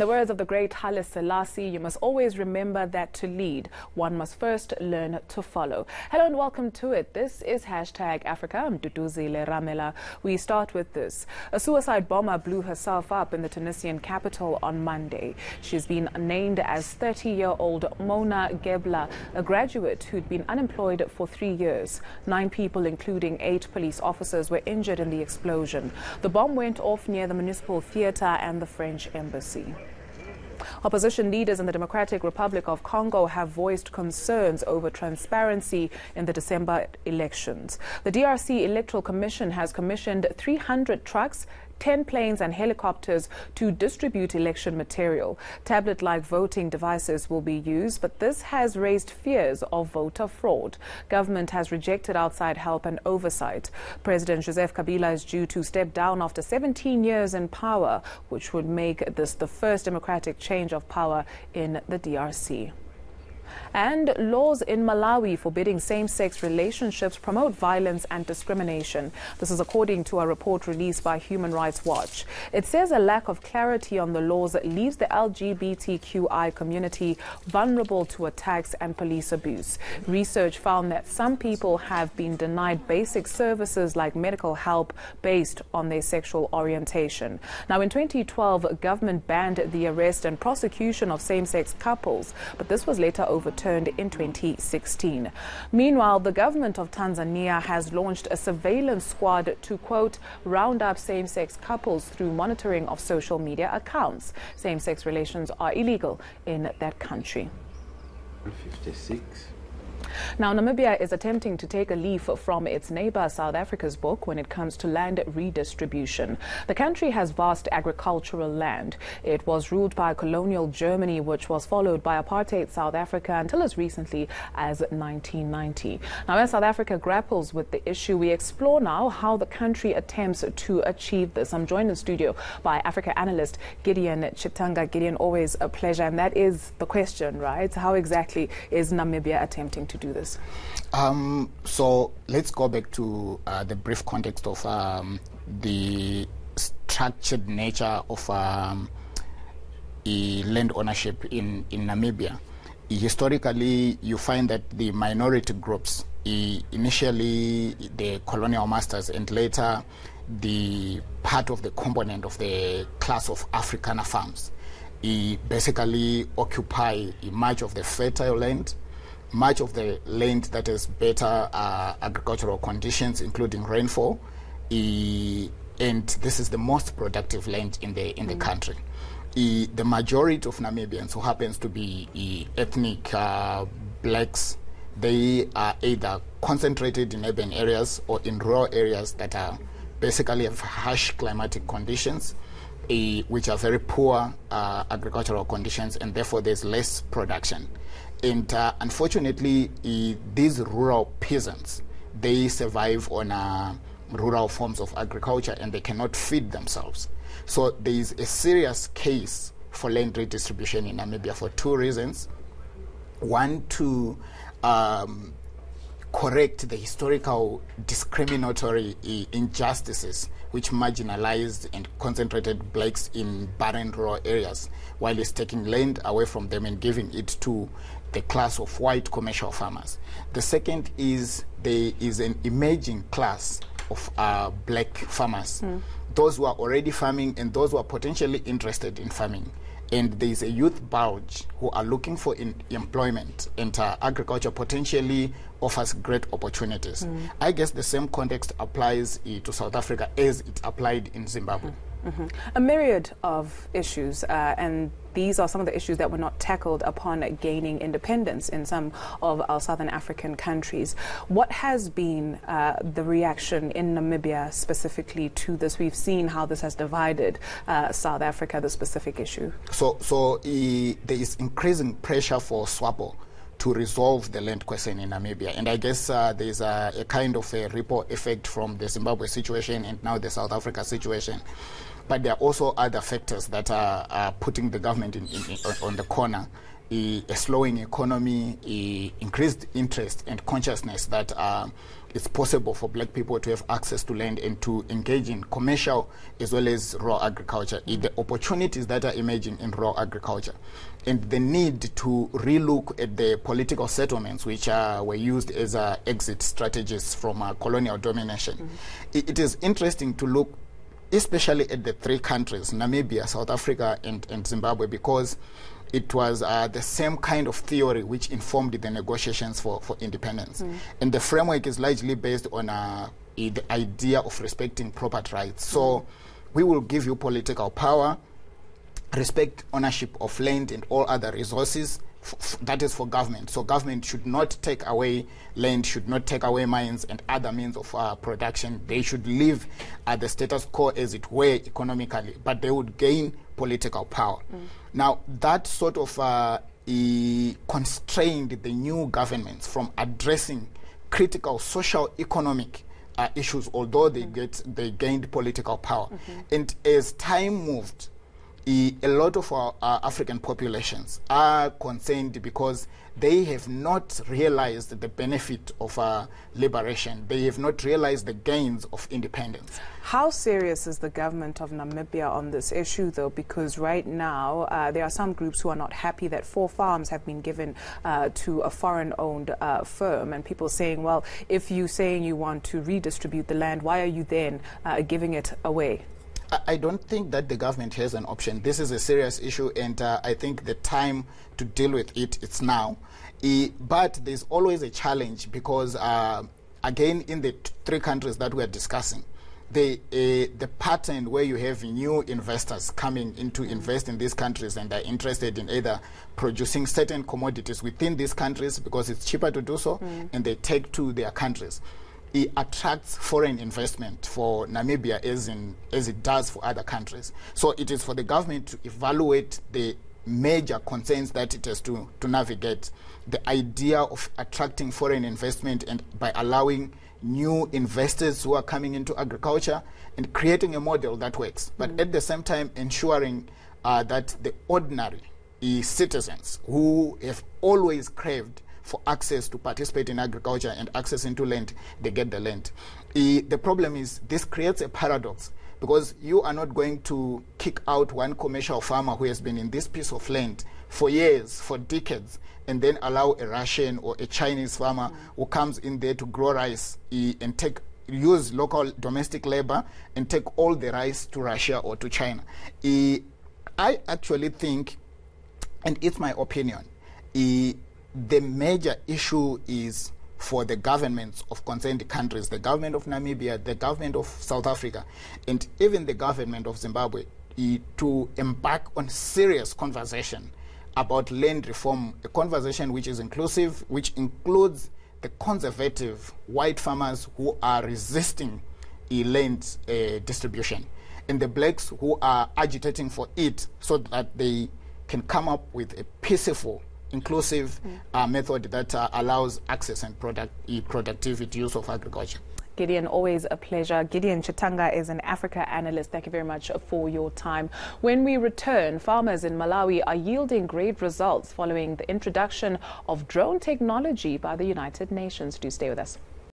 the words of the great Haile Selassie, you must always remember that to lead, one must first learn to follow. Hello and welcome to it. This is #Africa. I'm Duduzile Ramela. We start with this. A suicide bomber blew herself up in the Tunisian capital on Monday. She's been named as 30-year-old Mona Gebla, a graduate who'd been unemployed for 3 years. 9 people, including 8 police officers, were injured in the explosion. The bomb went off near the Municipal Theatre and the French Embassy. Opposition leaders in the Democratic Republic of Congo have voiced concerns over transparency in the December elections. The DRC Electoral Commission has commissioned 300 trucks, 10 planes and helicopters to distribute election material. Tablet-like voting devices will be used, but this has raised fears of voter fraud. Government has rejected outside help and oversight. President Joseph Kabila is due to step down after 17 years in power, which would make this the first democratic change of power in the DRC. And laws in Malawi forbidding same-sex relationships promote violence and discrimination. This is according to a report released by Human Rights Watch. It says a lack of clarity on the laws leaves the LGBTQI community vulnerable to attacks and police abuse. Research found that some people have been denied basic services like medical help based on their sexual orientation. Now, in 2012, government banned the arrest and prosecution of same-sex couples, but this was later overturned in 2016. Meanwhile, the government of Tanzania has launched a surveillance squad to, quote, round up same-sex couples through monitoring of social media accounts. Same-sex relations are illegal in that country. 56. Now, Namibia is attempting to take a leaf from its neighbour South Africa's book when it comes to land redistribution. The country has vast agricultural land. It was ruled by colonial Germany, which was followed by apartheid South Africa until as recently as 1990. Now, as South Africa grapples with the issue, we explore now how the country attempts to achieve this. I'm joined in studio by Africa analyst Gideon Chitanga. Gideon, always a pleasure. And that is the question, right? How exactly is Namibia attempting to do this? So let's go back to the brief context of the structured nature of land ownership in Namibia. Historically, you find that the minority groups, initially the colonial masters and later the part of the component of the class of Afrikaner farms, basically occupy much of the fertile land, much of the land that has better agricultural conditions, including rainfall, and this is the most productive land in the country. The majority of Namibians, who happens to be ethnic blacks, they are either concentrated in urban areas or in rural areas that are basically have harsh climatic conditions, which are very poor agricultural conditions, and therefore there's less production. And unfortunately, these rural peasants, they survive on rural forms of agriculture and they cannot feed themselves. So there is a serious case for land redistribution in Namibia for 2 reasons. One, to correct the historical discriminatory injustices which marginalized and concentrated blacks in barren rural areas, while it's taking land away from them and giving it to the class of white commercial farmers. The second is there is an emerging class of black farmers, those who are already farming and those who are potentially interested in farming. And there is a youth bulge who are looking for employment, and agriculture potentially offers great opportunities. I guess the same context applies to South Africa as it applied in Zimbabwe. A myriad of issues, and these are some of the issues that were not tackled upon gaining independence in some of our southern African countries. What has been the reaction in Namibia specifically to this? We've seen how this has divided South Africa, the specific issue. So there is increasing pressure for SWAPO to resolve the land question in Namibia. And I guess there's a kind of a ripple effect from the Zimbabwe situation and now the South Africa situation. But there are also other factors that are putting the government on the corner. a slowing economy, increased interest and consciousness that it's possible for black people to have access to land and to engage in commercial as well as raw agriculture. The opportunities that are emerging in raw agriculture and the need to relook at the political settlements which were used as exit strategies from colonial domination. It is interesting to look especially at the three countries, Namibia, South Africa and Zimbabwe, because it was the same kind of theory which informed the negotiations for independence. And the framework is largely based on the idea of respecting property rights. So we will give you political power, respect ownership of land and all other resources. That is for government. So government should not take away land, should not take away mines and other means of production. They should leave the status quo as it were economically, but they would gain political power. Now, that sort of constrained the new governments from addressing critical social economic issues, although they gained political power. And as time moved, a lot of our African populations are concerned because they have not realized the benefit of liberation. They have not realized the gains of independence. How serious is the government of Namibia on this issue, though? Because right now there are some groups who are not happy that 4 farms have been given to a foreign-owned firm, and people saying, well, if you're saying you want to redistribute the land, why are you then giving it away? I don't think that the government has an option. This is a serious issue, and I think the time to deal with it's now. But there's always a challenge because, again, in the 3 countries that we're discussing, the pattern where you have new investors coming in to invest in these countries and are interested in either producing certain commodities within these countries because it's cheaper to do so, and they take to their countries. It attracts foreign investment for Namibia as it does for other countries. So it is for the government to evaluate the major concerns that it has to navigate. The idea of attracting foreign investment and by allowing new investors who are coming into agriculture and creating a model that works. But at the same time ensuring that the ordinary citizens who have always craved for access to participate in agriculture and access into land, they get the land. The problem is this creates a paradox because you are not going to kick out one commercial farmer who has been in this piece of land for years, for decades, and then allow a Russian or a Chinese farmer who comes in there to grow rice and use local domestic labor and take all the rice to Russia or to China. I actually think, and it's my opinion, the major issue is for the governments of concerned countries, the government of Namibia, the government of South Africa, and even the government of Zimbabwe, to embark on serious conversation about land reform, a conversation which is inclusive, which includes the conservative white farmers who are resisting land distribution, and the blacks who are agitating for it so that they can come up with a peaceful, inclusive method that allows access and productivity use of agriculture. Gideon, always a pleasure. Gideon Chitanga is an Africa analyst. Thank you very much for your time. When we return, farmers in Malawi are yielding great results following the introduction of drone technology by the United Nations. Do stay with us.